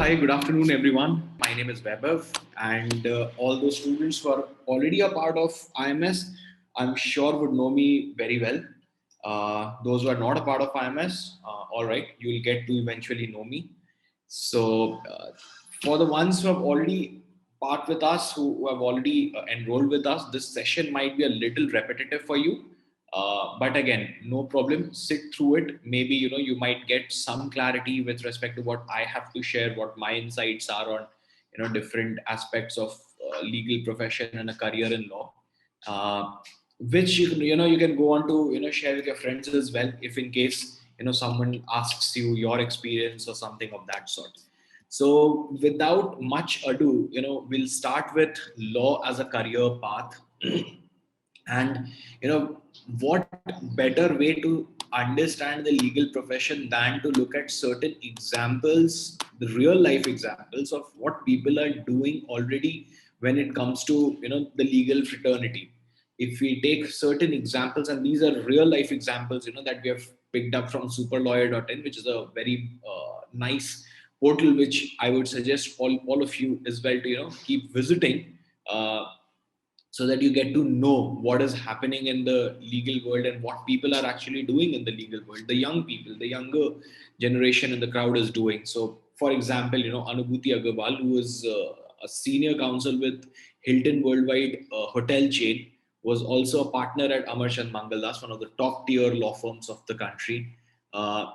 hi, good afternoon, everyone. My name is Vaibhav, and all those students who are already a part of IMS, I'm sure would know me very well. Those who are not a part of IMS, all right, you will get to eventually know me. For the ones who have already part with us, who have already enrolled with us, this session might be a little repetitive for you. But again, no problem. Sit through it. Maybe you might get some clarity with respect to what I have to share, what my insights are on different aspects of legal profession and a career in law. Uh, which you can go on to share with your friends as well, if in case someone asks you your experience or something of that sort. So without much ado, we'll start with law as a career path. And what better way to understand the legal profession than to look at certain examples, the real life examples of what people are doing already when it comes to the legal fraternity. If we take certain examples, and these are real life examples that we have picked up from superlawyer.in, which is a very nice portal, which I would suggest all of you as well to keep visiting, so that you get to know what is happening in the legal world and what people are actually doing in the legal world. The young people, the younger generation in the crowd is doing. So, for example, Anubhuti Agarwal, who is a senior counsel with Hilton Worldwide hotel chain, was also a partner at Amarchand Mangaldas, one of the top tier law firms of the country. Uh,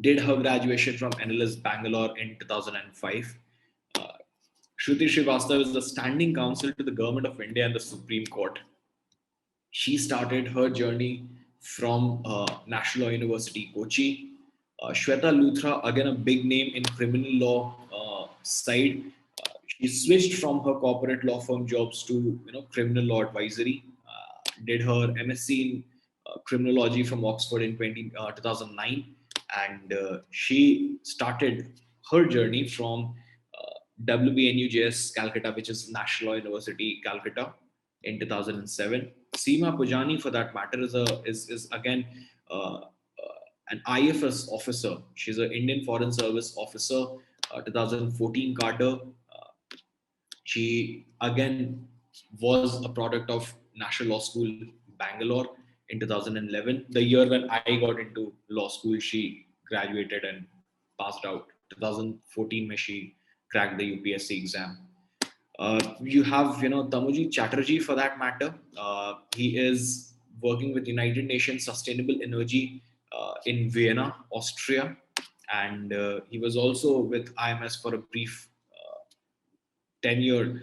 did her graduation from NLS Bangalore in 2005. Uh, Shruti Srivastava is the standing counsel to the Government of India and the Supreme Court. She started her journey from National Law University, Kochi. Shweta Luthra, again a big name in criminal law side. She switched from her corporate law firm jobs to criminal law advisory. Did her MSc in criminology from Oxford in 2009, and she started her journey from WBNUJS Calcutta, which is National Law University Calcutta, in 2007. Seema Pujani, for that matter, is again uh, an IFS officer. She's an Indian Foreign Service officer, 2014 Carter. She again was a product of National Law School, Bangalore, in 2011. The year when I got into law school, she graduated and passed out. 2014, when she cracked the UPSC exam. You have, Tamuji Chatterjee, for that matter. He is working with United Nations Sustainable Energy in Vienna, Austria, and he was also with IMS for a brief tenure,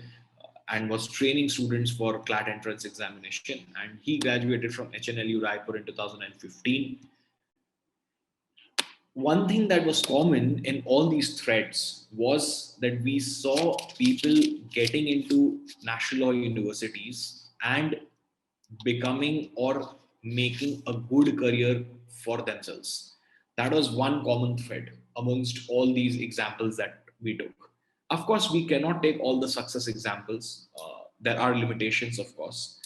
and was training students for CLAT entrance examination. And he graduated from HNLU Raipur in 2015. One thing that was common in all these threads was that we saw people getting into national law universities and becoming or making a good career for themselves. That was one common thread amongst all these examples that we took. Of course, we cannot take all the success examples. There are limitations, of course.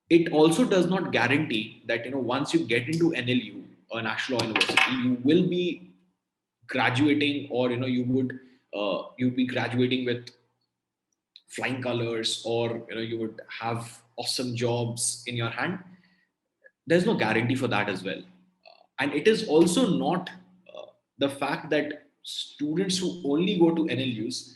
It also does not guarantee that once you get into NLU or National Law University, you will be graduating, or you'd be graduating with flying colors, or you would have awesome jobs in your hand. There's no guarantee for that as well. And it is also not the fact that students who only go to NLUs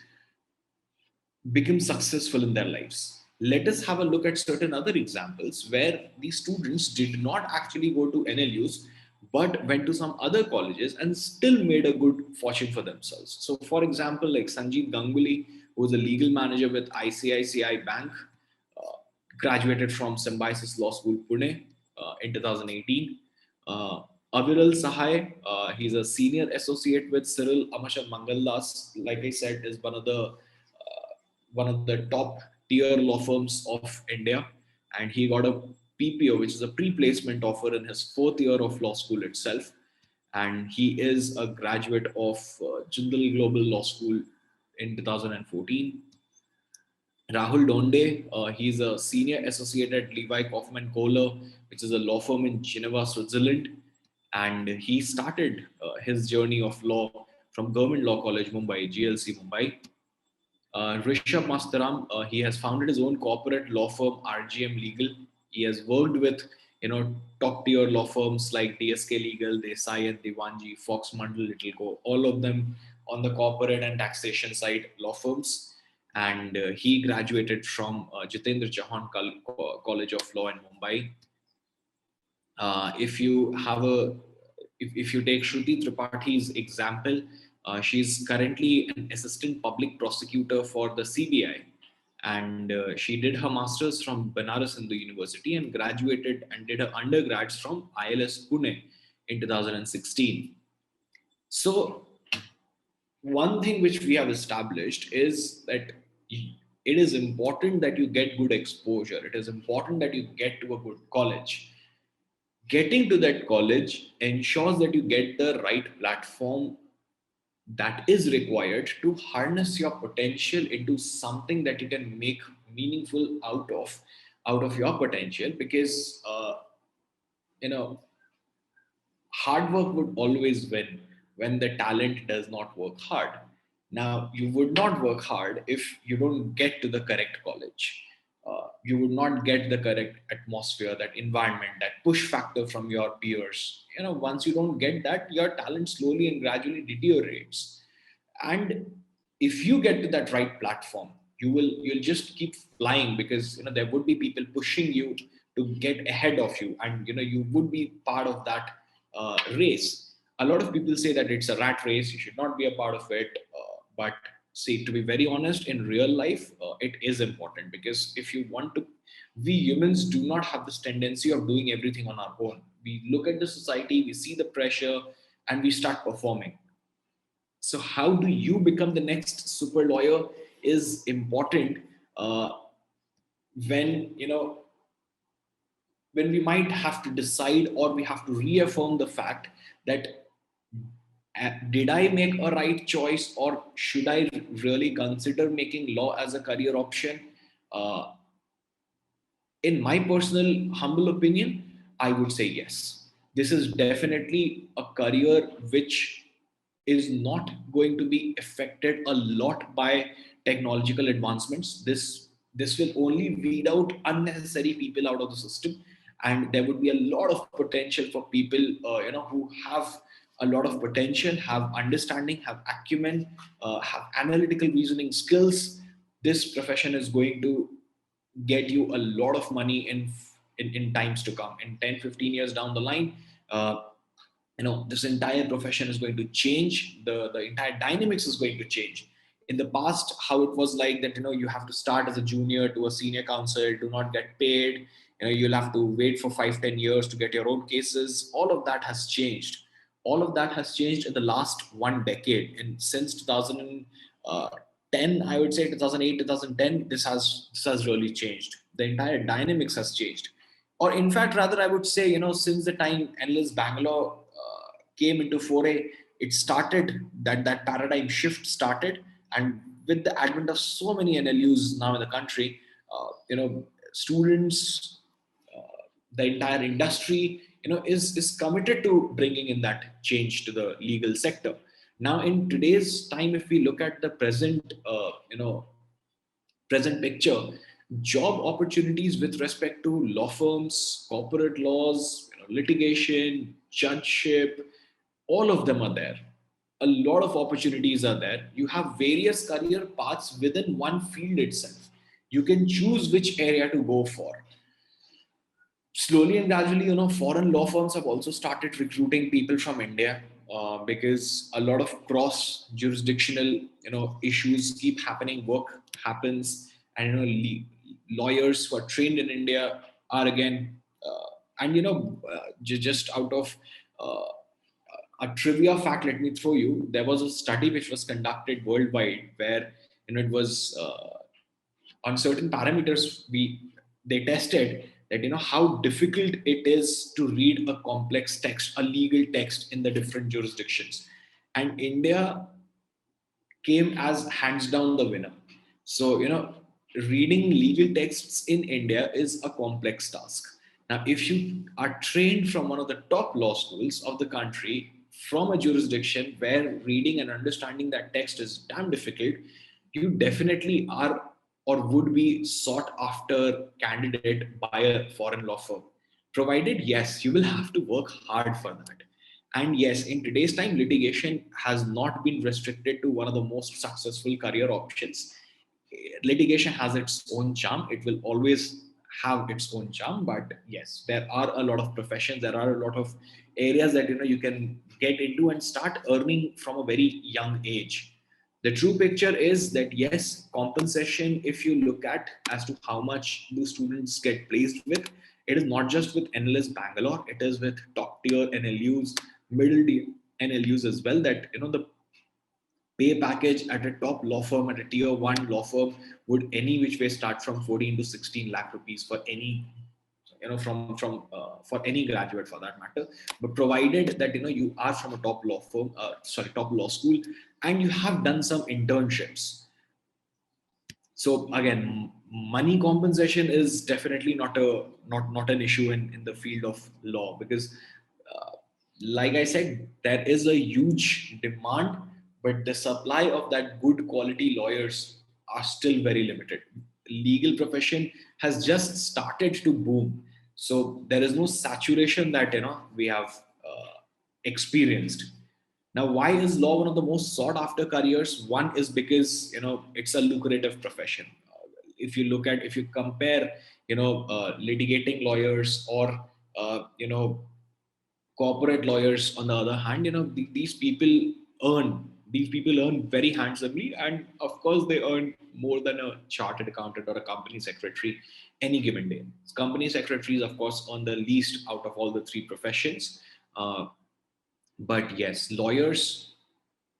become successful in their lives. Let us have a look at certain other examples where the students did not actually go to NLUs but went to some other colleges and still made a good fortune for themselves. So, for example, like Sanjeev Ganguly, who was a legal manager with ICICI Bank, uh, graduated from Symbiosis Law School, Pune, in 2018. Uh, Aviral Sahai, he's a senior associate with Cyril Amashar Mangaldas. Like I said, is one of the top tier law firms of India, and he got a PPO, which is a pre-placement offer, in his fourth year of law school itself. And he is a graduate of Jindal Global Law School in 2014. Rahul Donde, he's a senior associate at Levi Kaufman Kohler, which is a law firm in Geneva, Switzerland. And he started his journey of law from Government Law College, Mumbai, GLC, Mumbai. Rishabh Mastaram, he has founded his own corporate law firm, RGM Legal. He has worked with, top tier law firms like DSK Legal, Desai and Diwanji, Fox Mandel, Littleco, all of them on the corporate and taxation side law firms. And he graduated from Jitendra Chauhan College of Law in Mumbai. If you have a if you take Shruti Tripaঠি's example, she's currently an assistant public prosecutor for the CBI, and she did her masters from Banaras Hindu University and graduated and did her undergrads from ILS Pune in 2016. So one thing which we have established is that it is important that you get good exposure. It is important that you get to a good college. Getting to that college ensures that you get the right platform that is required to harness your potential into something that you can make meaningful out of your potential, because you know hard work would always win when the talent does not work hard. Now, you would not work hard if you don't get to the correct college. You would not get the correct atmosphere, that environment, that push factor from your peers. Once you don't get that, your talent slowly and gradually deteriorates. And if you get to that right platform, you'll just keep flying, because there would be people pushing you to get ahead of you, and you would be part of that race. A lot of people say that it's a rat race, you should not be a part of it, but see, to be very honest, in real life, it is important, because if you want to, we humans do not have this tendency of doing everything on our own. We look at the society, we see the pressure, and we start performing. So how do you become the next super lawyer is important, uh, when when we might have to decide, or we have to reaffirm the fact that, did I make a right choice, or should I really consider making law as a career option? uh, in my personal humble opinion, I would say yes. This is definitely a career which is not going to be affected a lot by technological advancements. This will only weed out unnecessary people out of the system, and there would be a lot of potential for people, who have a lot of potential, have understanding, have acumen, have analytical reasoning skills. This profession is going to get you a lot of money in times to come, in 10, 15 years down the line. uh, this entire profession is going to change. The entire dynamics is going to change. In the past, how it was like that, you have to start as a junior to a senior counsel, do not get paid, you'll have to wait for 5, 10 years to get your own cases. All of that has changed. All of that has changed in the last 1 decade, and since 2010, I would say 2008, 2010, this has really changed. The entire dynamics has changed. Or in fact, rather, I would say, since the time Endless Bangalore came into foray, it started, that paradigm shift started. And with the advent of so many NLUs now in the country, students, the entire industry, is committed to bringing in that change to the legal sector. Now, in today's time, if we look at the present picture, job opportunities with respect to law firms, corporate laws, litigation, judgeship, all of them are there. A lot of opportunities are there. You have various career paths within one field itself. You can choose which area to go for. Slowly and gradually, foreign law firms have also started recruiting people from India, because a lot of cross jurisdictional, issues keep happening. Work happens, and lawyers who are trained in India are again, and just out of uh, a trivia fact, let me throw you. There was a study which was conducted worldwide, where it was, on certain parameters, they tested that, how difficult it is to read a complex text, a legal text in the different jurisdictions, and India came as hands down the winner. So, reading legal texts in India is a complex task. Now, if you are trained from one of the top law schools of the country, from a jurisdiction where reading and understanding that text is damn difficult, you definitely are or would be sought after candidate by a foreign law firm. Provided, yes, you will have to work hard for that. And yes, in today's time, litigation has not been restricted to one of the most successful career options. Litigation has its own charm. It will always have its own charm. But yes, there are a lot of professions. There are a lot of areas that you can get into and start earning from a very young age. The true picture is that yes, compensation, if you look at as to how much do students get placed with, it is not just with NLS Bangalore, it is with top tier NLUs, middle tier NLUs as well. That the pay package at a top law firm, at a tier one law firm, would any which way start from 14 to 16 lakh rupees for any, from for any graduate for that matter. But provided that you are from a top law firm, top law school, and you have done some internships. So again, money compensation is definitely not an issue in the field of law, because uh, like I said, there is a huge demand, but the supply of that good quality lawyers are still very limited. Legal profession has just started to boom, so there is no saturation that we have experienced. Now, why is law one of the most sought after careers? One is because it's a lucrative profession. If you compare litigating lawyers or corporate lawyers on the other hand, these people earn very handsomely, and of course they earn more than a chartered accountant or a company secretary any given day. Company secretaries, of course, earn the least out of all the three professions. But yes, lawyers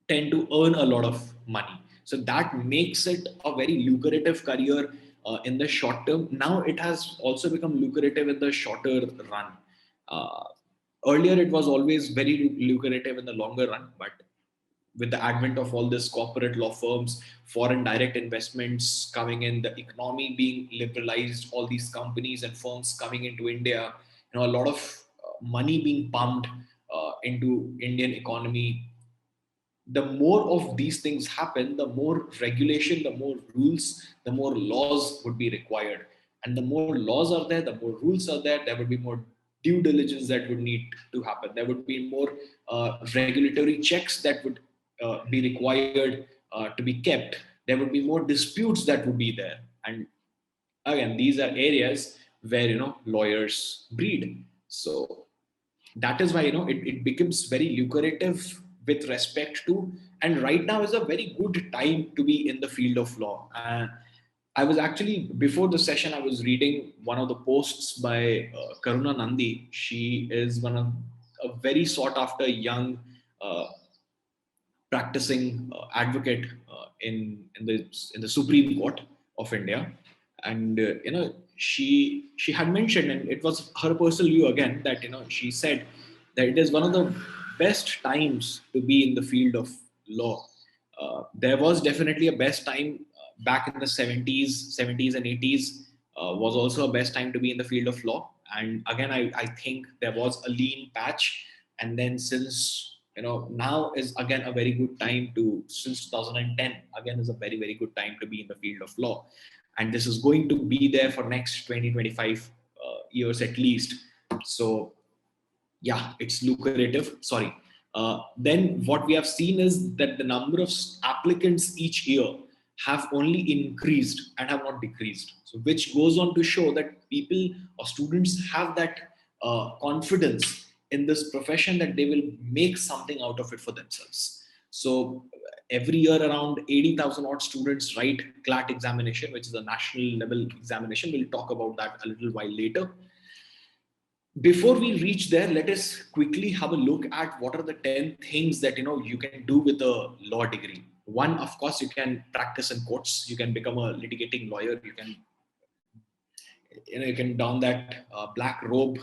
tend to earn a lot of money. So that makes it a very lucrative career in the short term. Now it has also become lucrative in the shorter run. Uh, Earlier, it was always very lucrative in the longer run, but with the advent of all this corporate law firms, foreign direct investments coming in, the economy being liberalized, all these companies and firms coming into India, a lot of money being pumped into Indian economy. The more of these things happen, the more regulation, the more rules, the more laws would be required. And the more laws are there, the more rules are there, there would be more due diligence that would need to happen. There would be more regulatory checks that would be required to be kept. There would be more disputes that would be there. And again, these are areas where lawyers breed. So that is why it becomes very lucrative with respect to, and right now is a very good time to be in the field of law. I was actually, before the session, I was reading one of the posts by Karuna Nandi. She is one of a very sought after young uh, practicing advocate in the Supreme Court of India, and she had mentioned, and it was her personal view again, that she said that it is one of the best times to be in the field of law. There was definitely a best time back in the 70s and 80s. Was also a best time to be in the field of law. And again, I think there was a lean patch, and then since now is again a very good time to, since 2010 again is a very very good time to be in the field of law, and this is going to be there for next 20-25 years at least. So yeah, it's lucrative. Sorry. Then what we have seen is that the number of applicants each year have only increased and have not decreased. So which goes on to show that people or students have that confidence in this profession that they will make something out of it for themselves. So every year around 80,000 odd students write CLAT examination, which is a national level examination. We'll talk about that a little while later. Before we reach there, let us quickly have a look at what are the 10 things that you can do with a law degree. One, of course, you can practice in courts. You can become a litigating lawyer. You can don that black robe,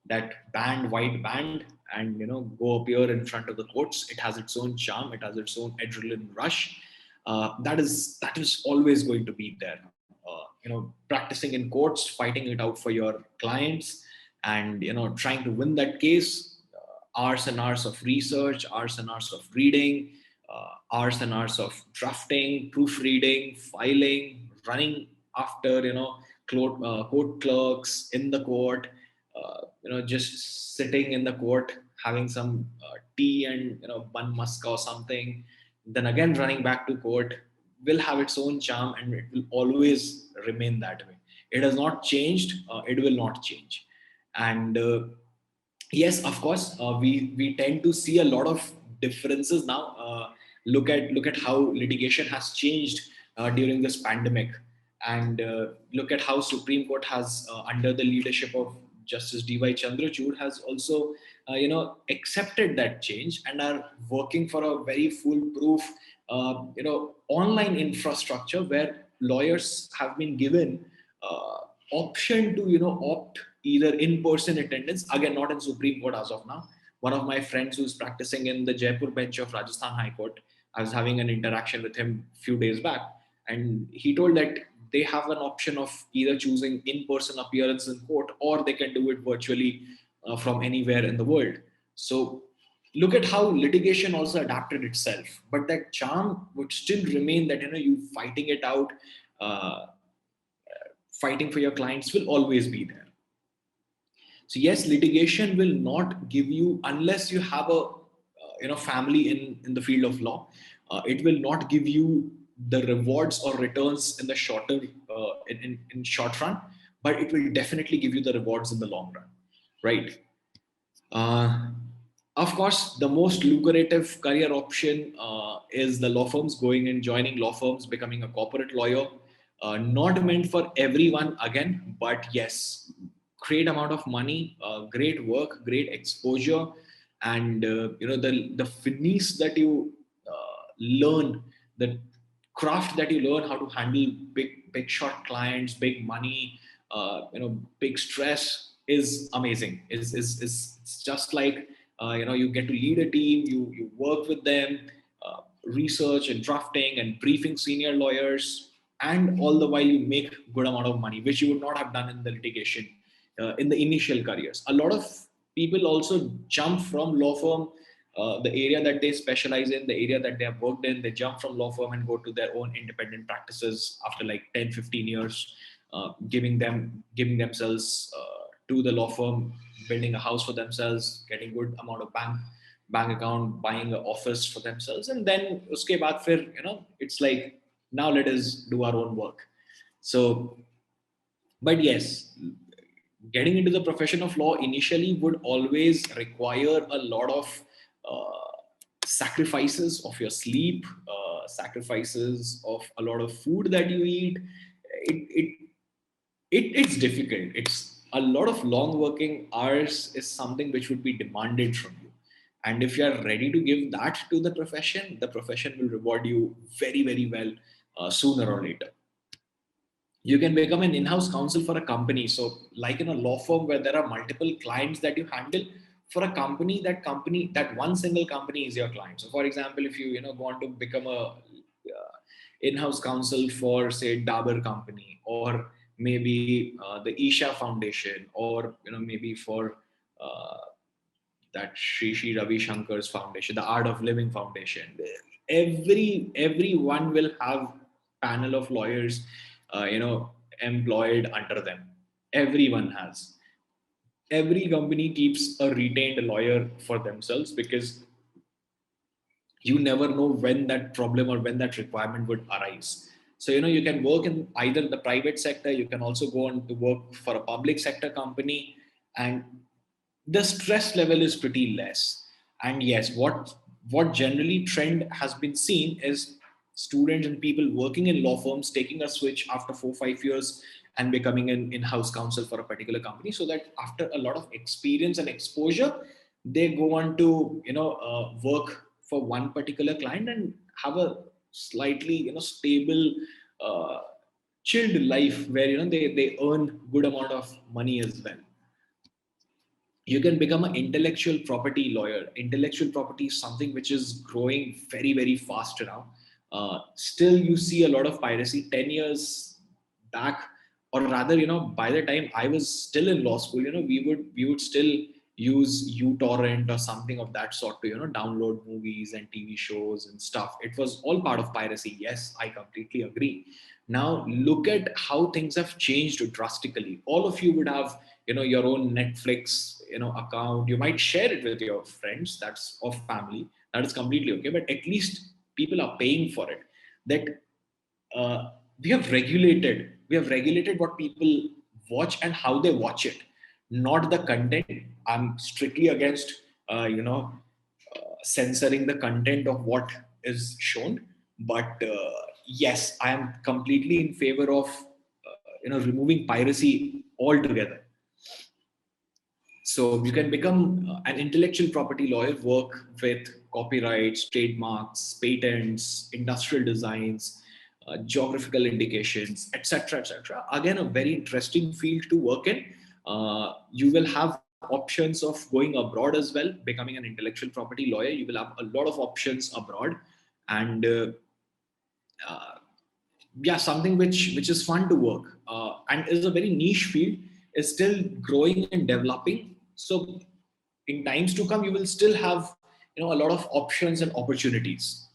that white band, and go appear in front of the courts. It has its own charm. It has its own adrenaline rush. That is always going to be there. Practicing in courts, fighting it out for your clients, and trying to win that case. hours and hours of research, hours and hours of reading, hours and hours of drafting, proofreading, filing, running after, court clerks in the court, just sitting in the court, having some tea and, bun muska or something, then again running back to court, will have its own charm, and it will always remain that way. It has not changed. It will not change. And yes, of course, we tend to see a lot of differences now. Look at how litigation has changed during this pandemic, and look at how Supreme Court has, under the leadership of Justice D.Y. Chandrachud, has also accepted that change and are working for a very foolproof online infrastructure where lawyers have been given uh, option to opt either in-person attendance, again not in Supreme Court as of now. One of my friends who's practicing in the Jaipur bench of Rajasthan High Court, I was having an interaction with him a few days back, and he told that they have an option of either choosing in-person appearance in court, or they can do it virtually from anywhere in the world. So look at how litigation also adapted itself, but that charm would still remain, that you fighting it out, uh, fighting for your clients will always be there. So yes, litigation will not give you, unless you have a family in the field of law, it will not give you the rewards or returns in the shorter in short run, but it will definitely give you the rewards in the long run, right? Uh, of course, the most lucrative career option is the law firms, going and joining law firms, becoming a corporate lawyer. Not meant for everyone again, but yes, great amount of money, great work, great exposure, and the finesse that you learn, the craft that you learn, how to handle big shot clients, big money, big stress, is amazing. Is It's just like you get to lead a team, you work with them, research and drafting and briefing senior lawyers, and all the while you make good amount of money, which you would not have done in the litigation in the initial careers. A lot of people also jump from law firm, the area that they specialize in, the area that they have worked in, they jump from law firm and go to their own independent practices after like 10, 15 years, giving themselves to the law firm, building a house for themselves, getting good amount of bank account, buying an office for themselves, and then uske baad fir, it's like, now let us do our own work. So, but yes, getting into the profession of law initially would always require a lot of sacrifices of your sleep, sacrifices of a lot of food that you eat. It's difficult. It's a lot of long working hours is something which would be demanded from you. And if you are ready to give that to the profession will reward you very, very well sooner or later. You can become an in-house counsel for a company. So like in a law firm where there are multiple clients that you handle, for a company, that one single company is your client. So for example, if you want to become a in-house counsel for say Dabur company, or maybe the Isha Foundation, or maybe for uh, that Shri Ravi Shankar's foundation, the Art of Living Foundation. Everyone will have panel of lawyers, employed under them. Everyone has. Every company keeps a retained lawyer for themselves, because you never know when that problem or when that requirement would arise. So you can work in either the private sector, you can also go on to work for a public sector company, and the stress level is pretty less. And yes, what generally trend has been seen is students and people working in law firms taking a switch after 4 5 years and becoming an in-house counsel for a particular company, so that after a lot of experience and exposure, they go on to work for one particular client and have a slightly stable, uh, chilled life where they earn good amount of money as well. You can become an intellectual property lawyer. Intellectual property is something which is growing very, very fast now. Still, you see a lot of piracy. 10 years back, or rather, by the time I was still in law school, we would still use uTorrent or something of that sort to download movies and TV shows and stuff. It was all part of piracy. Yes, I completely agree. Now look at how things have changed drastically. All of you would have your own Netflix account. You might share it with your friends, that's of family, that is completely okay, but at least people are paying for it. That we have regulated what people watch and how they watch it, not the content. I'm strictly against censoring the content of what is shown, but yes, I am completely in favor of removing piracy altogether. So you can become an intellectual property lawyer, work with copyrights, trademarks, patents, industrial designs, geographical indications, etc., etc. Again, a very interesting field to work in. You will have options of going abroad as well, becoming an intellectual property lawyer. You will have a lot of options abroad, and uh, yeah, something which is fun to work and is a very niche field, is still growing and developing. So in times to come, you will still have a lot of options and opportunities.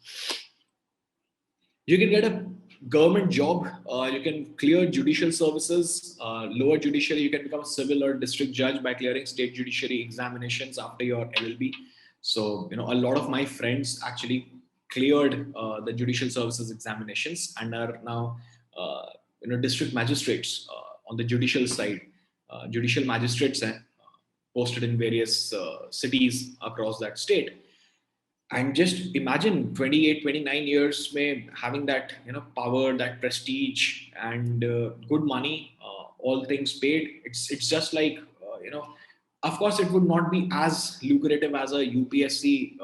You can get a government job, you can clear judicial services, lower judiciary, you can become a civil or district judge by clearing state judiciary examinations after your LLB. So a lot of my friends actually cleared the judicial services examinations and are now district magistrates on the judicial side, judicial magistrates, posted in various cities across that state. And just imagine 28, 29 years may having that power, that prestige, and good money, all things paid. It's just like of course it would not be as lucrative as a UPSC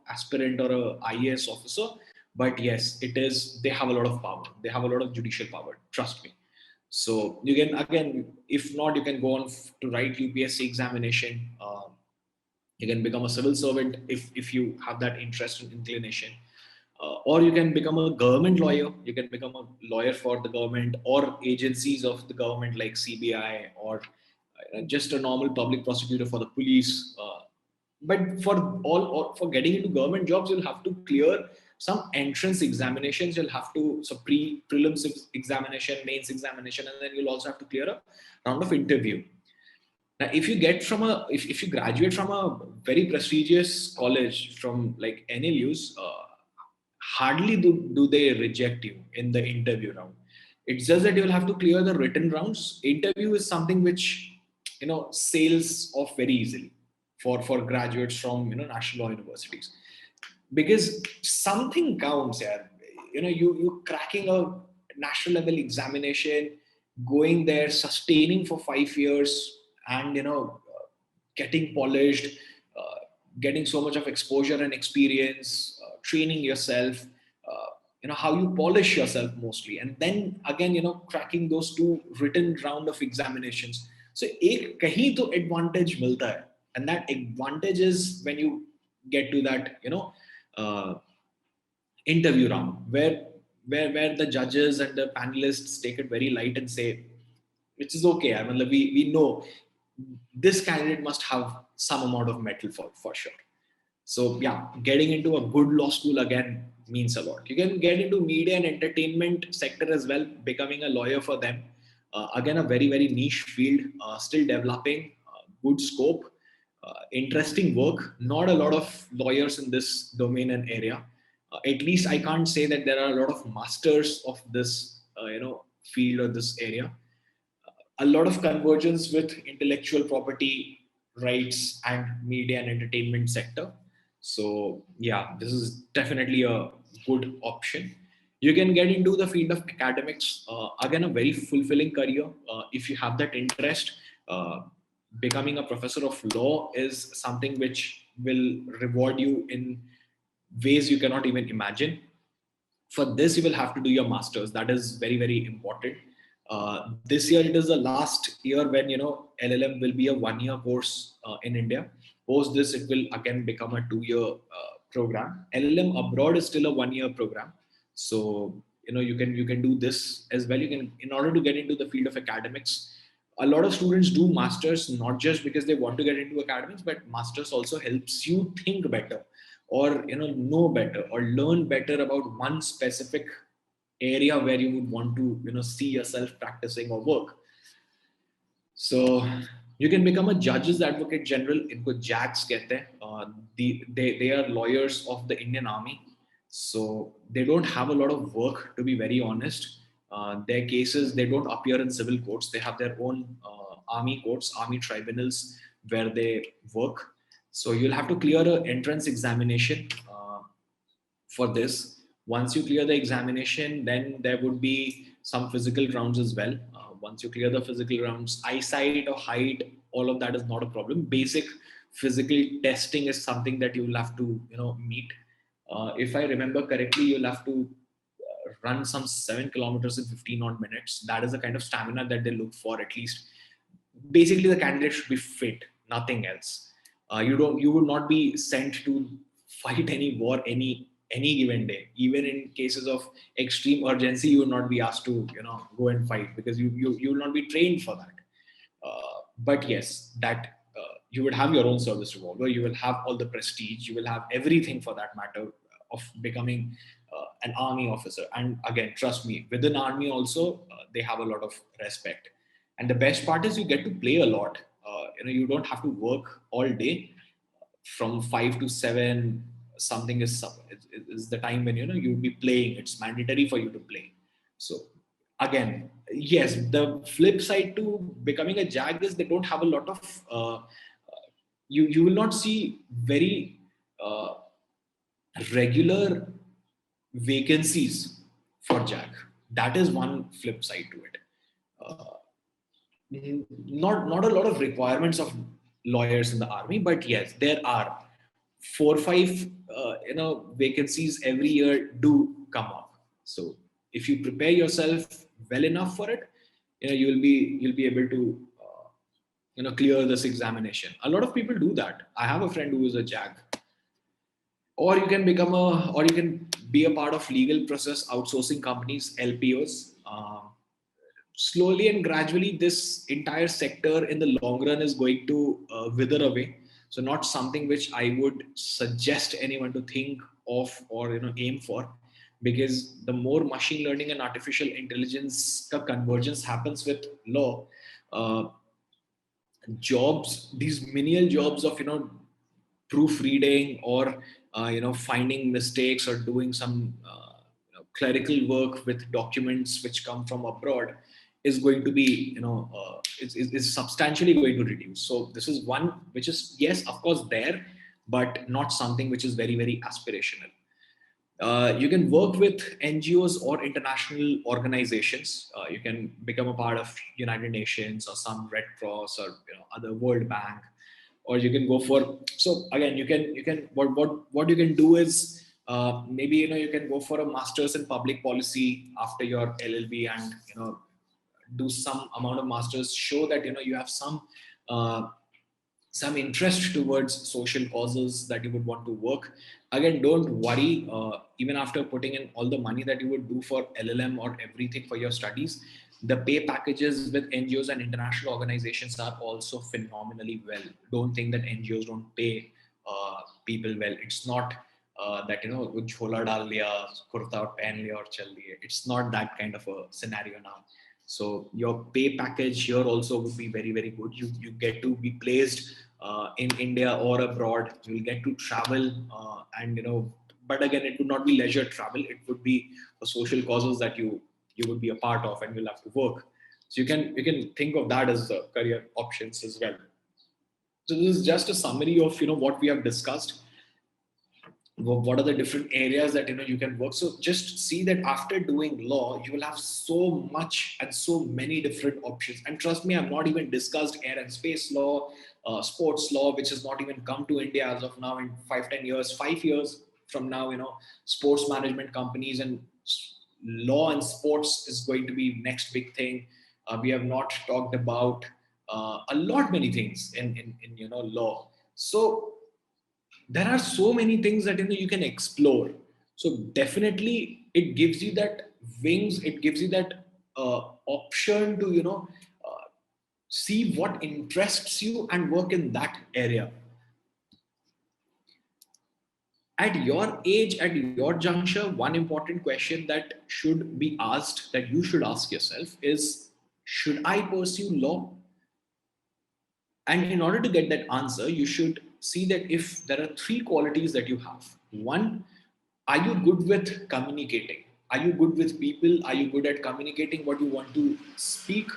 aspirant or a IAS officer, but yes, it is. They have a lot of power, they have a lot of judicial power, trust me. So you can, again, if not, you can go on to write UPSC examination. You can become a civil servant if you have that interest and inclination, or you can become a government lawyer. You can become a lawyer for the government or agencies of the government like CBI, or just a normal public prosecutor for the police. But for all, or for getting into government jobs, you'll have to clear some entrance examinations. You'll have to, so prelims examination, mains examination, and then you'll also have to clear a round of interview. Now, if you get from a, if you graduate from a very prestigious college from like NLUs, hardly do they reject you in the interview round. It's just that you will have to clear the written rounds. Interview is something which sails off very easily for graduates from national law universities, because something counts. Yeah, you cracking a national level examination, going there, sustaining for 5 years, and getting polished, uh, getting so much of exposure and experience, training yourself, how you polish yourself mostly, and then again cracking those two written round of examinations. So एक कहीं तो advantage मिलता है, and that advantage is when you get to that uh, interview round, where the judges and the panelists take it very light and say, which is okay. I mean, we know this candidate must have some amount of metal for sure. So yeah, getting into a good law school again means a lot. You can get into media and entertainment sector as well, becoming a lawyer for them. Again, a very very niche field, still developing, good scope, interesting work. Not a lot of lawyers in this domain and area. At least I can't say that there are a lot of masters of this field or this area. A lot of convergence with intellectual property rights and media and entertainment sector. So yeah, this is definitely a good option. You can get into the field of academics. Again, a very fulfilling career if you have that interest. uh, Becoming a professor of law is something which will reward you in ways you cannot even imagine. For this, you will have to do your masters. That is very very important. This year it is the last year when LLM will be a 1 year course in India. Post this, it will again become a 2 year program. LLM abroad is still a 1 year program. So you can do this as well. You can, in order to get into the field of academics, A lot of students do masters not just because they want to get into academics, but masters also helps you think better, or know better, or learn better about one specific area where you would want to see yourself practicing or work. So you can become a judge's advocate general. इनको JAGs कहते हैं. They are lawyers of the Indian Army. So they don't have a lot of work, to be very honest. Their cases, they don't appear in civil courts. They have their own army courts, army tribunals where they work. So you'll have to clear an entrance examination for this. Once you clear the examination, then there would be some physical rounds as well. Once you clear the physical rounds, eyesight or height, all of that is not a problem. Basic physical testing is something that you will have to meet. If I remember correctly, you'll have to run some 7 kilometers in 15 odd minutes. That is the kind of stamina that they look for, at least. Basically, the candidate should be fit, nothing else. You would not be sent to fight any war any given day. Even in cases of extreme urgency, you will not be asked to go and fight, because you will not be trained for that. But yes, that you would have your own service revolver, you will have all the prestige, you will have everything for that matter of becoming an army officer. And again, trust me, within army also, they have a lot of respect. And the best part is you get to play a lot. You don't have to work all day. From 5 to 7, something is the time when you'll be playing. It's mandatory for you to play. So again, yes, the flip side to becoming a JAG is they don't have a lot of you will not see very uh, regular vacancies for JAG. That is one flip side to it. Uh, not a lot of requirements of lawyers in the army, but yes, there are 4 or 5 vacancies every year do come up. So if you prepare yourself well enough for it, you'll be able to clear this examination. A lot of people do that. I have a friend who is a JAG. Or you can be a part of legal process outsourcing companies, LPOs. Slowly and gradually, this entire sector in the long run is going to wither away. So not something which I would suggest anyone to think of or aim for, because the more machine learning and artificial intelligence ka convergence happens with law, uh, jobs, these menial jobs of proofreading or finding mistakes or doing some clerical work with documents which come from abroad, is going to be is substantially going to reduce. So this is one which is, yes, of course, there, but not something which is very, very aspirational. You can work with NGOs or international organizations. You can become a part of United Nations or some Red Cross or other World Bank, or you can go for. So again, you can what you can do is maybe you can go for a master's in public policy after your LLB, and do some amount of masters, show that you have uh, some interest towards social causes that you would want to work. Again, don't worry, even after putting in all the money that you would do for LLM or everything for your studies, the pay packages with NGOs and international organizations are also phenomenally well. Don't think that NGOs don't pay people well. It's not that jhola dal liya, kurta aur pehn liya aur chal diye. It's not that kind of a scenario now. So your pay package here also would be very, very good. You get to be placed in India or abroad. You'll get to travel, and but again, it would not be leisure travel. It would be for social causes that you would be a part of, and you'll have to work. So you can think of that as career options as well. So this is just a summary of what we have discussed. What are the different areas that you can work. So just see that after doing law, you will have so much and so many different options. And trust me, I've not even discussed air and space law, sports law, which has not even come to India as of now. In 5-10 years, 5 years from now, sports management companies and law and sports is going to be next big thing. We have not talked about a lot many things in law. So there are so many things that you can explore. So definitely it gives you that wings, it gives you that option to See what interests you and work in that area. At your age, at your juncture, one important question that should be asked, that you should ask yourself is, should I pursue law? And in order to get that answer, you should see that if there are three qualities that you have. One, are you good with communicating? Are you good with people? Are you good at communicating what you want to speak?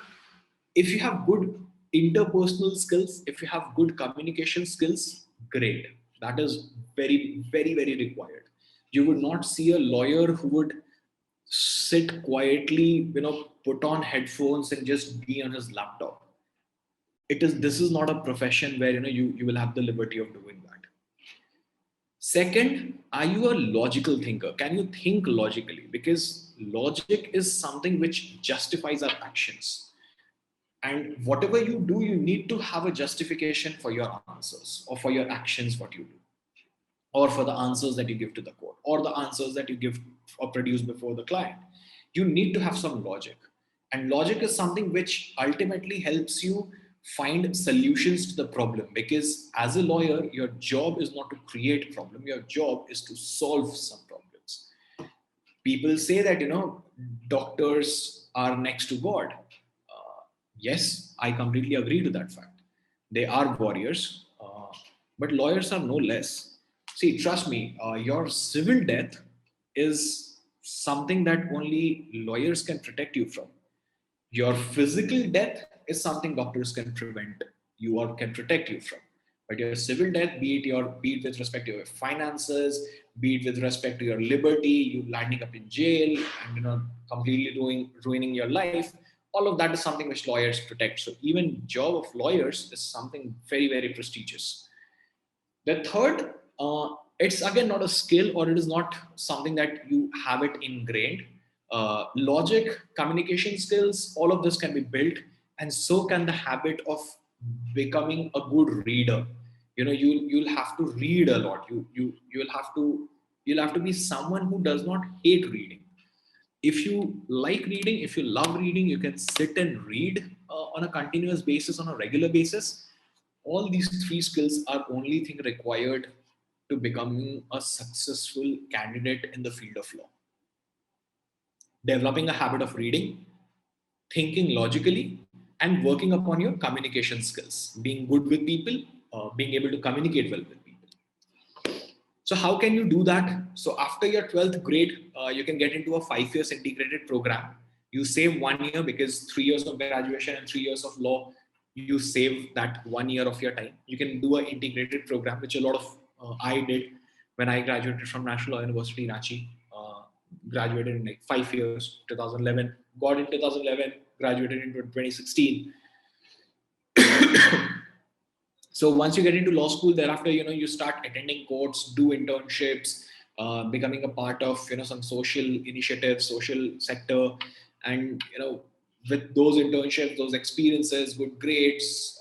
If you have good interpersonal skills, if you have good communication skills, great. That is very, very, very required. You would not see a lawyer who would sit quietly, put on headphones and just be on his laptop. This is not a profession where you will have the liberty of doing that. Second, are you a logical thinker? Can you think logically? Because logic is something which justifies our actions. And whatever you do, you need to have a justification for your answers or for your actions, what you do, or for the answers that you give to the court, or the answers that you give or produce before the client. You need to have some logic. And logic is something which ultimately helps you find solutions to the problem. Because as a lawyer, your job is not to create problem, your job is to solve some problems. People say that doctors are next to God. Yes, I completely agree to that fact. They are warriors, but lawyers are no less. See, trust me, your civil death is something that only lawyers can protect you from. Your physical death is something doctors can prevent you or can protect you from. But your civil death, be it with respect to your finances, be it with respect to your liberty, you landing up in jail and completely ruining your life, all of that is something which lawyers protect. So even job of lawyers is something very, very prestigious. The third, it's again not a skill, or it is not something that you have it ingrained. Logic, communication skills, all of this can be built, and so can the habit of becoming a good reader. You'll have to read a lot. You'll have to be someone who does not hate reading. If you like reading, if you love reading, you can sit and read on a continuous basis, on a regular basis. All these three skills are only thing required to becoming a successful candidate in the field of law. Developing a habit of reading, thinking logically, and working upon your communication skills, being good with people, being able to communicate well with people. So how can you do that? So after your 12th grade, you can get into a 5 years integrated program. You save 1 year, because 3 years of graduation and 3 years of law, you save that 1 year of your time. You can do an integrated program, which a lot of I did when I graduated from National Law University, Ranchi. Graduated in like 5 years, 2011, got in 2011, graduated in 2016. So once you get into law school, thereafter you start attending courts, do internships, becoming a part of some social initiatives, social sector. And with those internships, those experiences, good grades,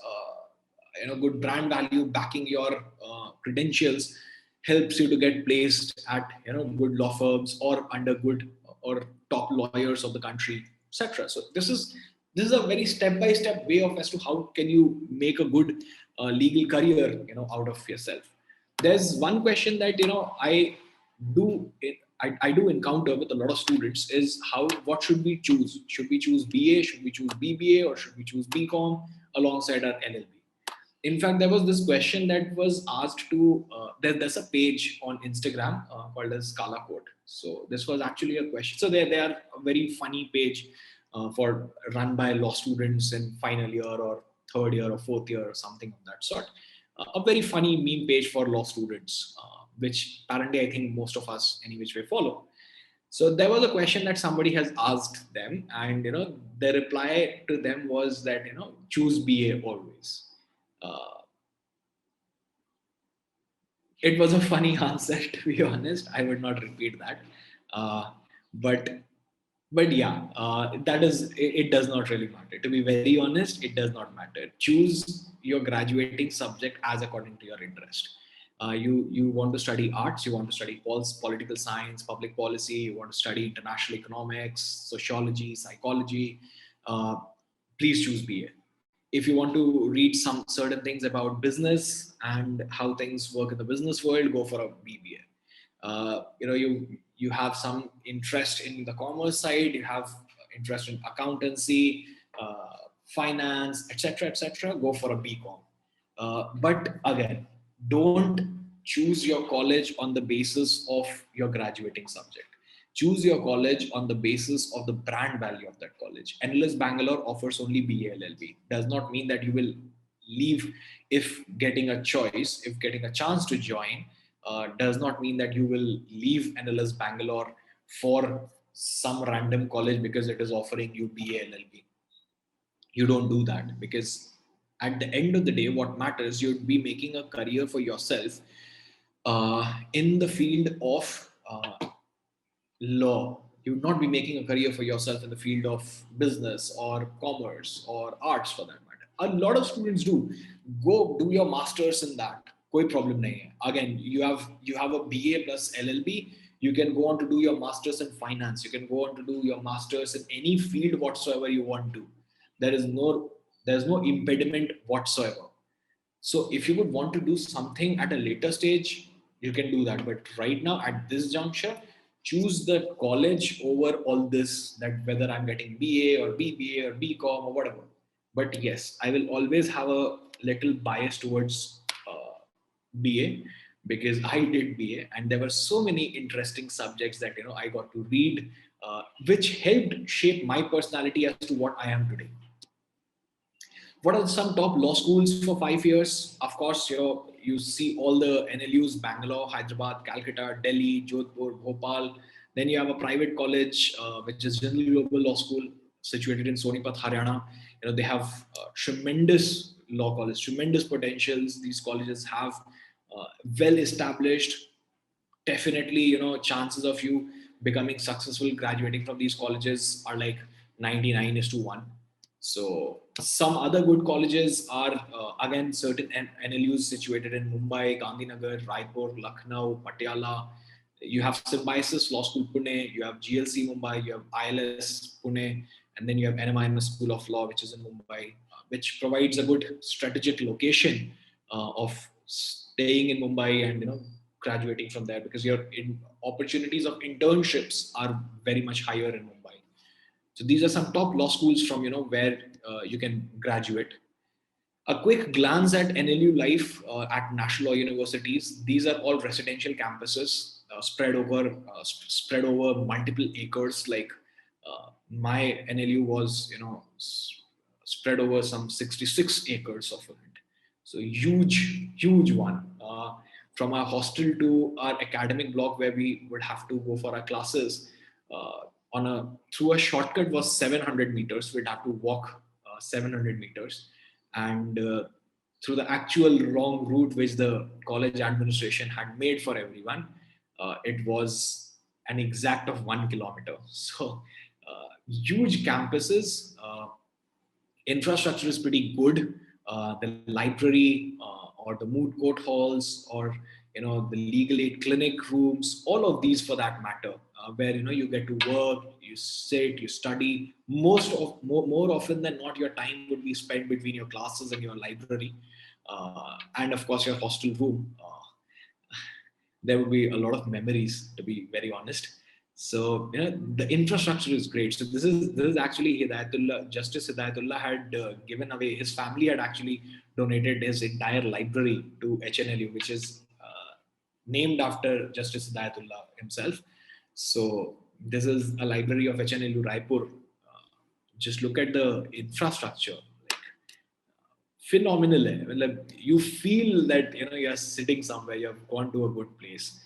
good brand value backing your credentials, helps you to get placed at good law firms or under good or top lawyers of the country, etc. So this is a very step by step way of as to how can you make a good legal career out of yourself. There's one question that do I do encounter with a lot of students is, what should we choose? Should we choose BA? Should we choose BBA? Or should we choose BCom alongside our LLB? In fact, there was this question that was asked to there's a page on Instagram called as Kala Code. So this was actually a question. So they are a very funny page for run by law students in final year or third year or fourth year or something of that sort. A very funny meme page for law students, which apparently I think most of us any which way follow. So there was a question that somebody has asked them, and the reply to them was that choose BA always. Uh, it was a funny answer, to be honest. I would not repeat that. Uh, but yeah, it does not really matter. To be very honest, it does not matter. Choose your graduating subject as according to your interest. You want to study arts, you want to study political science, public policy, you want to study international economics, sociology, psychology. Uh, Please choose BA. If you want to read some certain things about business and how things work in the business world, go for a BBA. You have some interest in the commerce side, you have interest in accountancy, finance, etc., go for a BCom. But again, don't choose your college on the basis of your graduating subject. Choose your college on the basis of the brand value of that college. NLS Bangalore offers only BA LLB. Does not mean that you will leave if getting a choice, if getting a chance to join. Does not mean that you will leave NLS Bangalore for some random college because it is offering you BA LLB. You don't do that, because at the end of the day, what matters, you'd be making a career for yourself in the field of law. You would not be making a career for yourself in the field of business or commerce or arts, for that matter. A lot of students do. Go do your masters in that. Koi problem nahi hai. Again, you have a BA plus LLB. You can go on to do your masters in finance. You can go on to do your masters in any field whatsoever you want to. There is no impediment whatsoever. So if you would want to do something at a later stage, you can do that. But right now, at this juncture, choose the college over all this, that whether I'm getting BA or BBA or BCom or whatever. But yes, I will always have a little bias towards BA, because I did BA and there were so many interesting subjects that I got to read, which helped shape my personality as to what I am today. What are some top law schools for 5 years? Of course, you see all the NLUs: Bangalore, Hyderabad, Calcutta, Delhi, Jodhpur, Bhopal. Then you have a private college, which is General Global Law School, situated in Sonipat, Haryana. They have tremendous law college, tremendous potentials. These colleges have well established, definitely, chances of you becoming successful graduating from these colleges are like 99 is to 1. So some other good colleges are again certain NLUs situated in Mumbai, Gandhinagar, Raipur, Lucknow, Patiala. You have Symbiosis Law School Pune, you have GLC Mumbai, you have ILS Pune, and then you have NMIMS School of Law, which is in Mumbai, which provides a good strategic location of staying in Mumbai and graduating from there, because your opportunities of internships are very much higher in Mumbai. So these are some top law schools from where you can graduate. A quick glance at NLU life at national law universities. These are all residential campuses spread over multiple acres. Like my NLU was spread over some 66 acres of it. So huge one. From our hostel to our academic block where we would have to go for our classes, through a shortcut was 700 meters. We'd have to walk 700 meters, and through the actual wrong route which the college administration had made for everyone, it was an exact of 1 kilometer. So huge campuses. Infrastructure is pretty good. The library or the moot court halls, or the legal aid clinic rooms, all of these for that matter, where you get to work, you sit, you study. More often than not, your time would be spent between your classes and your library, and of course your hostel room. There would be a lot of memories, to be very honest. So the infrastructure is great. So this is actually Hidayatullah. Justice Hidayatullah had given away. His family had actually donated his entire library to HNLU, which is named after Justice Hidayatullah himself. So this is a library of HNLU Raipur. Just look at the infrastructure. Phenomenal. Like, you feel that you're sitting somewhere, you've gone to a good place.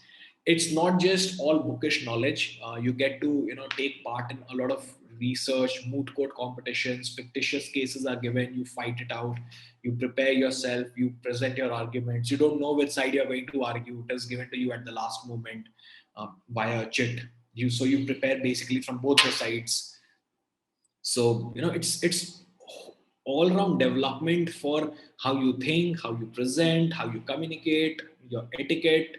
It's not just all bookish knowledge. You get to take part in a lot of research, moot court competitions, fictitious cases are given, you fight it out, you prepare yourself, you present your arguments. You don't know which side you're going to argue. It is given to you at the last moment via a chit. You prepare basically from both the sides. So it's all around development for how you think, how you present, how you communicate, your etiquette,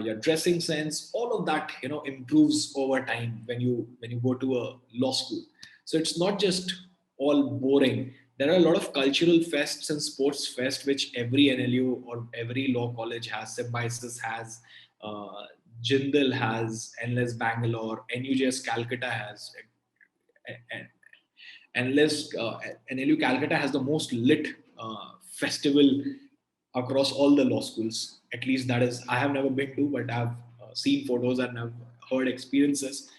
your dressing sense. All of that improves over time when you go to a law school. So it's not just all boring. There are a lot of cultural fests and sports fest which every NLU or every law college has. Symbiosis has, uh, Jindal has, NLS Bangalore, NUJS Calcutta has, and NLS NLU Calcutta has the most lit festival across all the law schools. At least that is, I have never been to, but I've seen photos and I've heard experiences.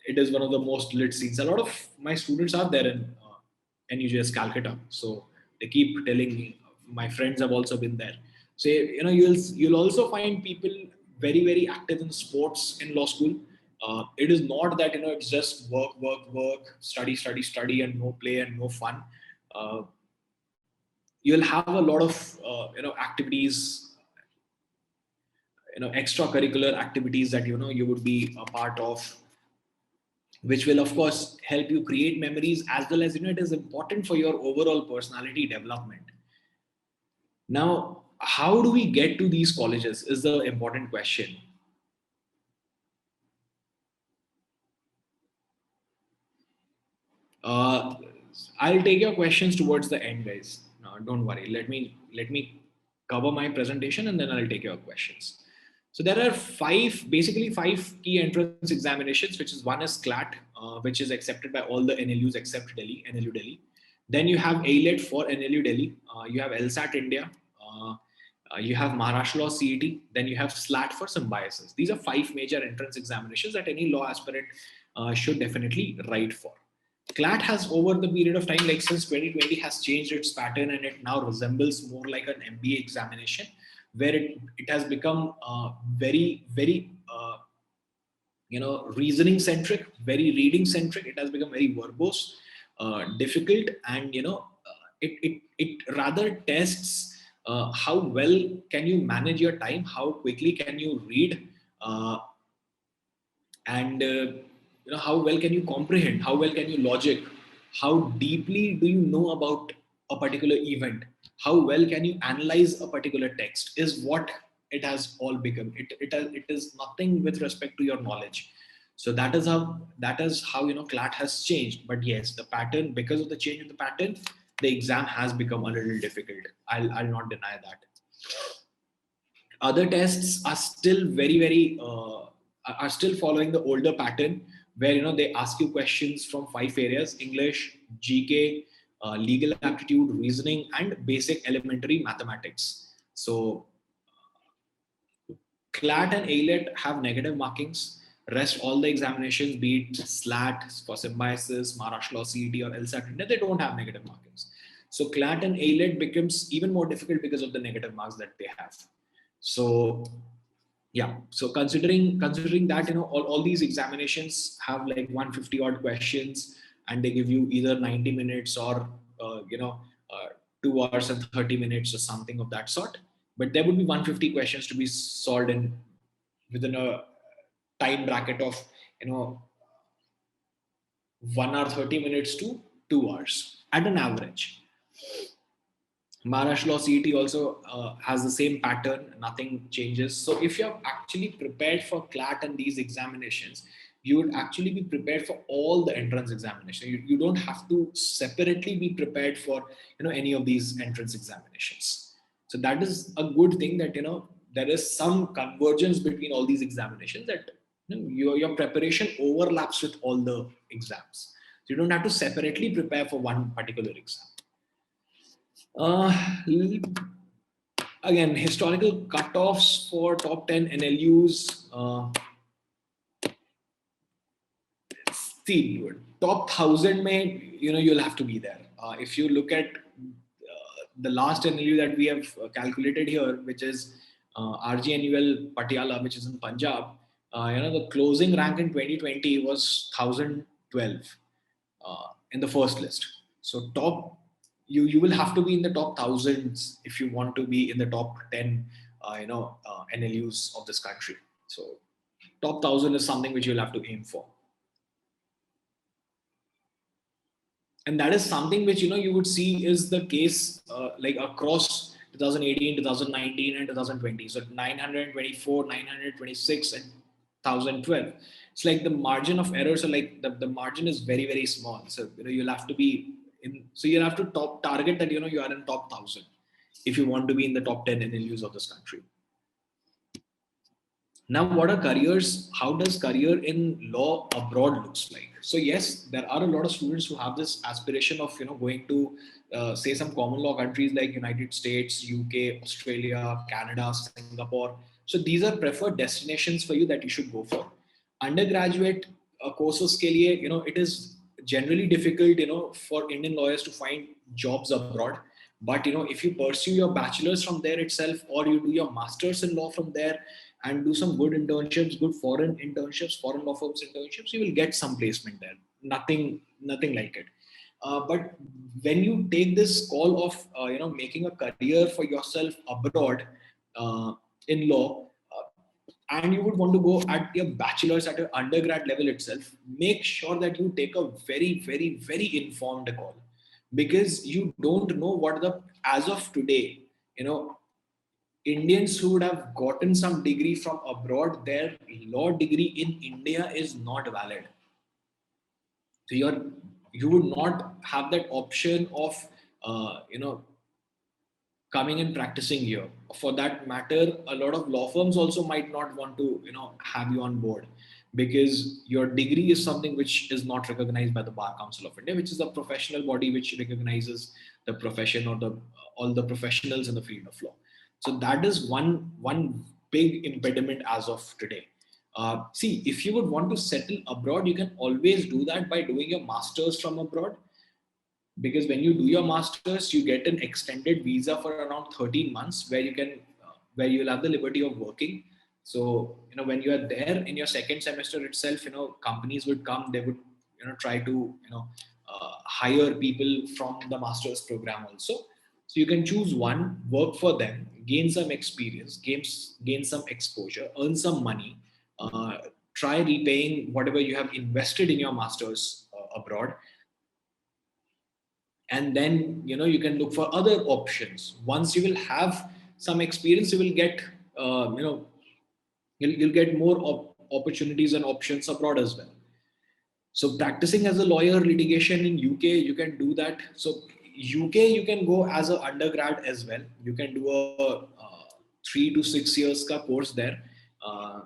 It is one of the most lit scenes. A lot of my students are there in NUJS Calcutta, so they keep telling me. My friends have also been there. So you'll also find people very active in sports in law school. It is not that it's just work, study, and no play and no fun. Uh, you'll have a lot of activities, extracurricular activities that you would be a part of, which will of course help you create memories, as well as it is important for your overall personality development. Now, how do we get to these colleges is the important question. uh, I'll take your questions towards the end, guys. No, don't worry, let me cover my presentation and then I'll take your questions. So there are basically five key entrance examinations, which is one is CLAT, which is accepted by all the NLUs except NLU Delhi. Then you have ALET for NLU Delhi. You have LSAT India. You have Maharashtra Law CET. Then you have SLAT for symbiosis. These are five major entrance examinations that any law aspirant should definitely write for. CLAT has, over the period of time, like since 2020, has changed its pattern and it now resembles more like an MBA examination, where it has become very reasoning centric, very reading centric. It has become very verbose, difficult, and it rather tests how well can you manage your time, how quickly can you read, and how well can you comprehend, how well can you logic, how deeply do you know about a particular event, how well can you analyze a particular text, is what it has all become. It is nothing with respect to your knowledge. So that is how CLAT has changed. But yes, the pattern, because of the change in the pattern, the exam has become a little difficult. I'll not deny that. Other tests are still are still following the older pattern, where they ask you questions from five areas: English, GK, legal aptitude, reasoning, and basic elementary mathematics. So CLAT and ALET have negative markings. Rest all the examinations, be it SLAT for symbiosis, Maharashtra Law CET, or LSAT, they don't have negative markings. So CLAT and ALET becomes even more difficult because of the negative marks that they have. So yeah, so considering that all these examinations have like 150 odd questions, and they give you either 90 minutes or uh, 2 hours and 30 minutes or something of that sort. But there would be 150 questions to be solved in within a time bracket of you know 1 hour 30 minutes to 2 hours at an average. Maharashtra Law CET also has the same pattern, nothing changes. So if you're actually prepared for CLAT and these examinations, you would actually be prepared for all the entrance examinations. You don't have to separately be prepared for any of these entrance examinations. So that is a good thing, that there is some convergence between all these examinations, that your preparation overlaps with all the exams. So you don't have to separately prepare for one particular exam. Uh, Again, historical cutoffs for top 10 NLUs. See, top 1000 may, you'll have to be there. If you look at the last NLU that we have calculated here, which is RGNUL Patiala, which is in Punjab, the closing rank in 2020 was 1012 in the first list. So you will have to be in the top thousands if you want to be in the top 10 NLUs of this country. So top 1000 is something which you'll have to aim for. And that is something which you would see is the case like across 2018, 2019, and 2020. So 924, 926, and 1012. It's like the margin of error. So like the margin is very small. So you'll have to be so you'll have to top target that you are in top 1,000 if you want to be in the top 10 NLUs of this country. Now, what are careers? How does career in law abroad looks like? So yes, there are a lot of students who have this aspiration of going to say some common law countries like United States, UK, Australia, Canada, Singapore. So these are preferred destinations for you that you should go for. Undergraduate courses के लिए it is generally difficult for Indian lawyers to find jobs abroad. But if you pursue your bachelor's from there itself, or you do your master's in law from there, and do some good internships, good foreign internships, foreign law firms internships, you will get some placement there. Nothing like it. But when you take this call of making a career for yourself abroad in law, and you would want to go at your bachelor's at your undergrad level itself, make sure that you take a very, very, very informed call, because you don't know what the as of today, Indians who would have gotten some degree from abroad, their law degree in India is not valid. So you would not have that option of coming and practicing here. For that matter, a lot of law firms also might not want to have you on board, because your degree is something which is not recognized by the Bar Council of India, which is a professional body which recognizes the profession, or the all the professionals in the field of law. So that is one big impediment as of today. See, if you would want to settle abroad, you can always do that by doing your masters from abroad, because when you do your masters, you get an extended visa for around 13 months, where you can where you'll have the liberty of working. So when you are there in your second semester itself, companies would come, they would try to hire people from the masters program also. So you can choose one, work for them, gain some experience, gain some exposure, earn some money, try repaying whatever you have invested in your masters abroad, and then you can look for other options. Once you will have some experience, you will get you'll get more opportunities and options abroad as well. So practicing as a lawyer, litigation in UK, you can do that. So UK, you can go as an undergrad as well. You can do a 3 to 6 years ka course there. uh,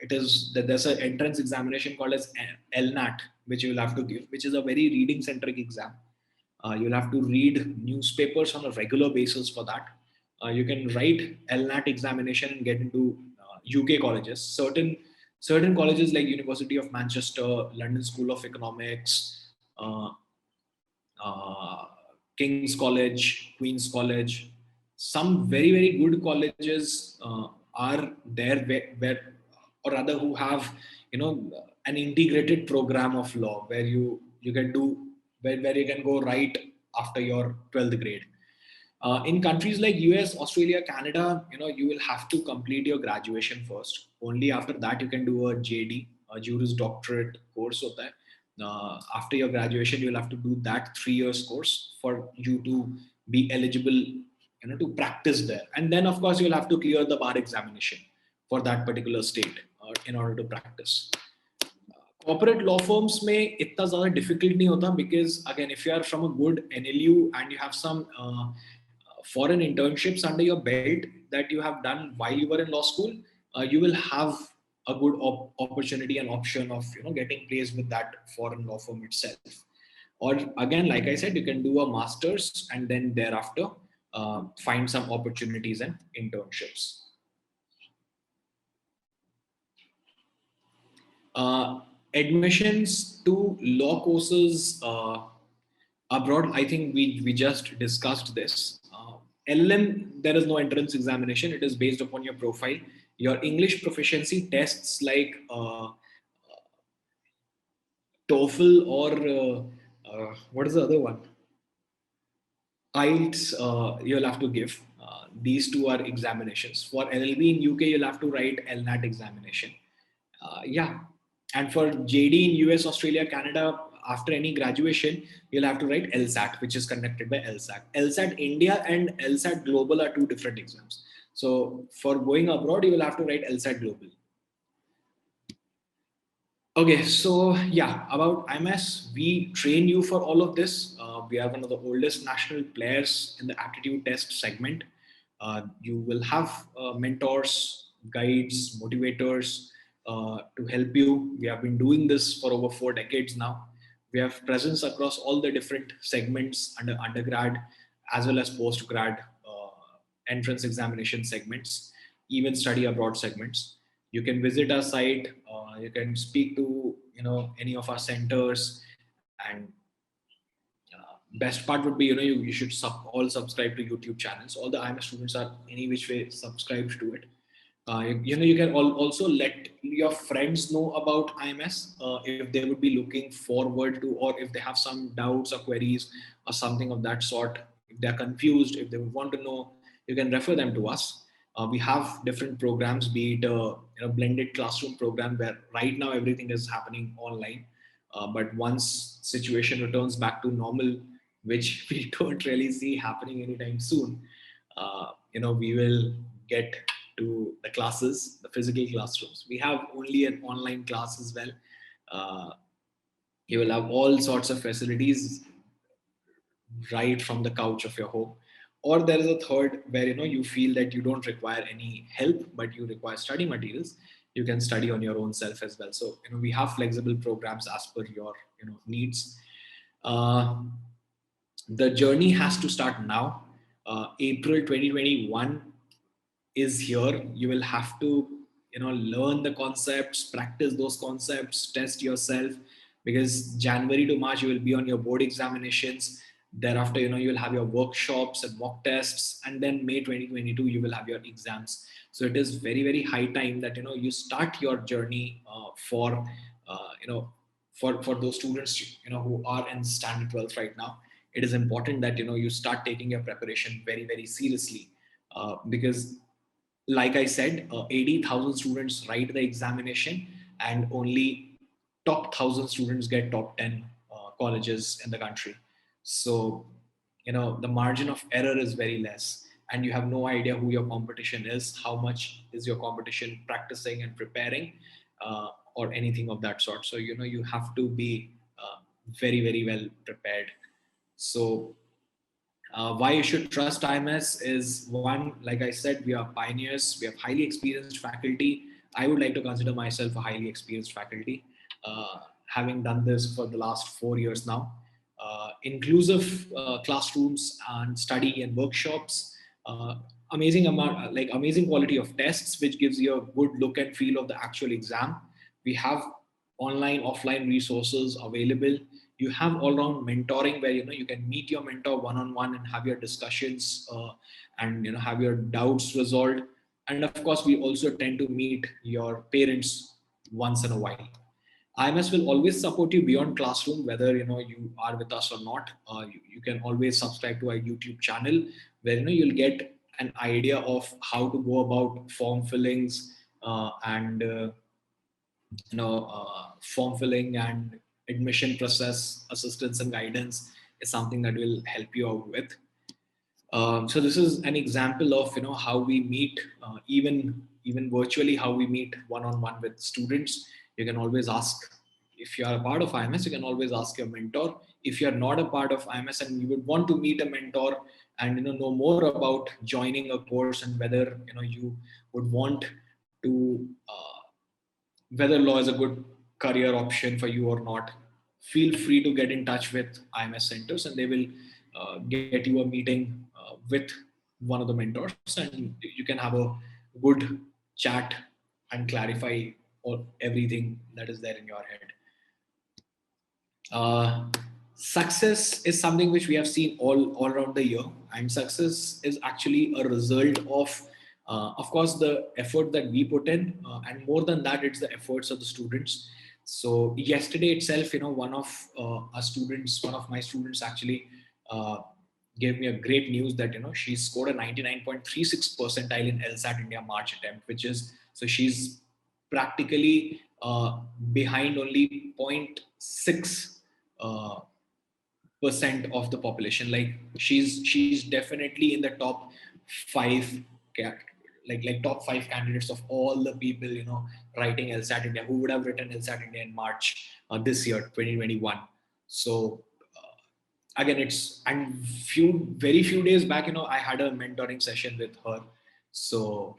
it is that there's an entrance examination called as LNAT, which you will have to give, which is a very reading centric exam. You'll have to read newspapers on a regular basis for that. You can write LNAT examination and get into UK colleges. Certain colleges like University of Manchester, London School of Economics, uh, King's College, Queen's College, some very, very good colleges are there where, or rather, who have an integrated program of law where you can do where you can go right after your 12th grade. In countries like US, Australia, Canada, you will have to complete your graduation first. Only after that you can do a JD, a Juris Doctorate course. Hota hai. After your graduation, you'll have to do that 3 years course for you to be eligible, to practice there. And then, of course, you'll have to clear the bar examination for that particular state in order to practice. Corporate law firms में इतना ज़्यादा difficult नहीं होता, because again, if you are from a good NLU and you have some foreign internships under your belt that you have done while you were in law school, you will have a good opportunity and option of getting placed with that foreign law firm itself. Or again, like I said, you can do a master's and then thereafter find some opportunities and internships. Admissions to law courses abroad, I think we just discussed this. LLM, there is no entrance examination. It is based upon your profile. Your English proficiency tests like TOEFL or what is the other one? IELTS, you'll have to give. These two are examinations. For LLB in UK, you'll have to write LNAT examination. Yeah. And for JD in US, Australia, Canada, after any graduation, you'll have to write LSAT, which is conducted by LSAT. LSAT India and LSAT Global are two different exams. So for going abroad, you will have to write LSAT Global. Okay, so yeah, about IMS, we train you for all of this. We are one of the oldest national players in the aptitude test segment. You will have mentors, guides, motivators to help you. We have been doing this for over 4 decades now. We have presence across all the different segments under undergrad as well as postgrad entrance examination segments, even study abroad segments. You can visit our site. You can speak to any of our centers, and best part would be you should all subscribe to YouTube channels. All the IMS students are any which way subscribed to it. You can also let your friends know about IMS if they would be looking forward to, or if they have some doubts or queries or something of that sort. If they're confused, if they would want to know, you can refer them to us. We have different programs, be it a blended classroom program where right now everything is happening online. But once situation returns back to normal, which we don't really see happening anytime soon, we will get to the classes, the physical classrooms. We have only an online class as well. Uh, you will have all sorts of facilities right from the couch of your home. Or there is a third where you feel that you don't require any help, but you require study materials. You can study on your own self as well. So we have flexible programs as per your needs. Uh, the journey has to start now. April 2021 is here. You will have to learn the concepts, practice those concepts, test yourself, because January to March you will be on your board examinations. Thereafter you'll have your workshops and mock tests, and then May 2022 you will have your exams. So it is very very high time that you start your journey for uh, you know for those students who are in standard 12 right now. It is important that you start taking your preparation very very seriously, because like I said, 80,000 students write the examination, and only top 1,000 students get top 10 colleges in the country. So, the margin of error is very less, and you have no idea who your competition is, how much is your competition practicing and preparing, or anything of that sort. So, you have to be very, very well prepared. So, why you should trust IMS is one, like I said, we are pioneers, we have highly experienced faculty. I would like to consider myself a highly experienced faculty, having done this for the last 4 years now. Inclusive classrooms and study and workshops, amazing amount, like amazing quality of tests, which gives you a good look and feel of the actual exam. We have online, offline resources available. You have all-round mentoring where you can meet your mentor one-on-one and have your discussions, and have your doubts resolved. And of course we also tend to meet your parents once in a while. IMS will always support you beyond classroom, whether you are with us or not. You can always subscribe to our YouTube channel, where you'll get an idea of how to go about form fillings, and form filling and admission process assistance and guidance is something that will help you out with. So this is an example of how we meet, even virtually, how we meet one on one with students. You can always ask, if you are a part of IMS, you can always ask your mentor. If you are not a part of IMS and you would want to meet a mentor and know more about joining a course, and whether you would want to whether law is a good career option for you or not, feel free to get in touch with IMS centers, and they will get you a meeting with one of the mentors, and you can have a good chat and clarify everything that is there in your head. Uh, Success is something which we have seen all around the year, and success is actually a result of course, the effort that we put in, and more than that, it's the efforts of the students. So yesterday itself, one of one of my students actually uh, gave me a great news that she scored a 99.36 percentile in LSAT India March attempt, which is, so she's practically behind only 0.6 uh, percent of the population. Like she's definitely in the top five, like top 5 candidates of all the people, writing LSAT India, who would have written LSAT India in March this year, 2021. So again, it's, and very few days back, I had a mentoring session with her. So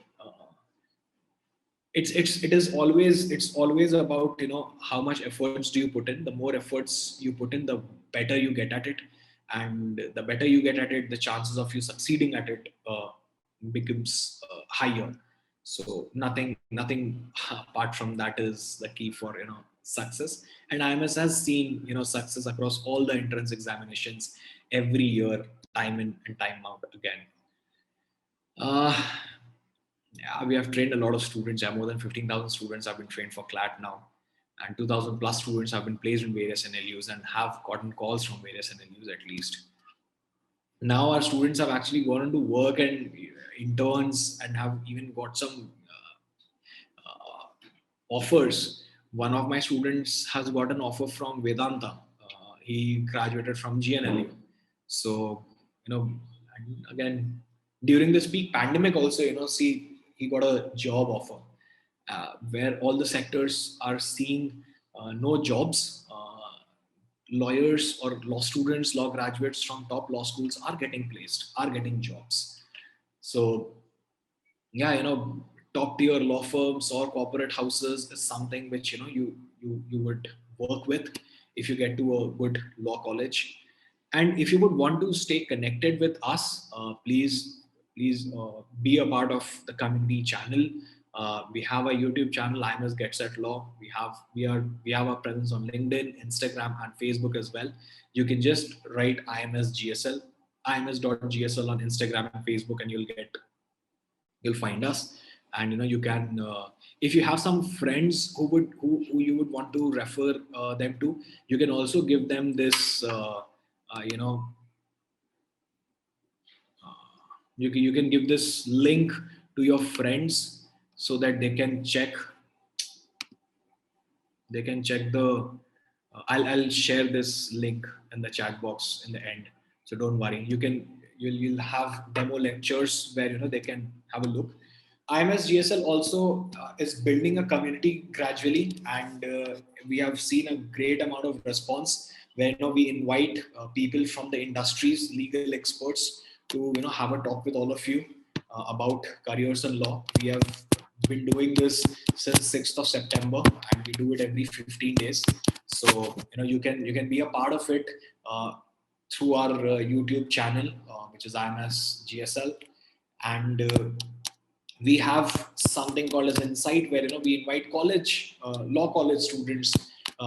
it's always about, how much efforts do you put in. The more efforts you put in, the better you get at it, and the better you get at it, the chances of you succeeding at it becomes higher. So nothing apart from that is the key for, success. And IMS has seen, success across all the entrance examinations every year, time in and time out again. uh, yeah, we have trained a lot of students. Yeah, more than 15,000 students have been trained for CLAT now. And 2,000 plus students have been placed in various NLUs and have gotten calls from various NLUs at least. Now our students have actually gone into work and interns and have even got some offers. One of my students has got an offer from Vedanta. He graduated from GNLU. So, and again, during this peak pandemic also, see, he got a job offer where all the sectors are seeing no jobs. Lawyers or law students, law graduates from top law schools are getting placed, are getting jobs. So yeah, top tier law firms or corporate houses is something which, you would work with if you get to a good law college. And if you would want to stay connected with us, please be a part of the community channel. We have a YouTube channel, IMS Gets at Law. We have a presence on LinkedIn, Instagram, and Facebook as well. You can just write IMS GSL, ims.gsl on Instagram and Facebook, and you'll find us. And you can, if you have some friends who you would want to refer them to, you can also give them this you know you can give this link to your friends so that they can check the I'll share this link in the chat box in the end. So don't worry, you'll have demo lectures where they can have a look. IMS GSL also is building a community gradually, and we have seen a great amount of response where we invite people from the industries, legal experts, to have a talk with all of you about careers in law. We have been doing this since 6th of September, and we do it every 15 days. So you can be a part of it through our YouTube channel, which is IMS GSL. And we have something called as Insight, where we invite law college students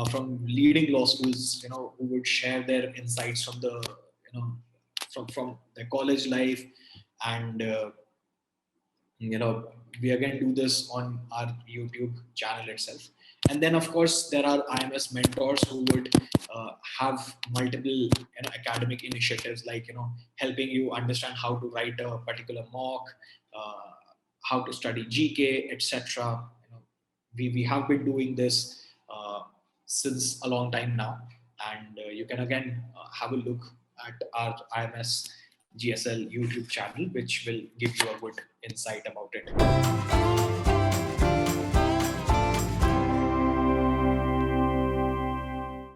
from leading law schools, who would share their insights from the from their college life. And you know we again do this on our YouTube channel itself. And then of course there are IMS mentors who would have multiple academic initiatives, like helping you understand how to write a particular mock, uh, how to study GK, etc. We have been doing this since a long time now. And you can again have a look at our IMS GSL YouTube channel, which will give you a good insight about it.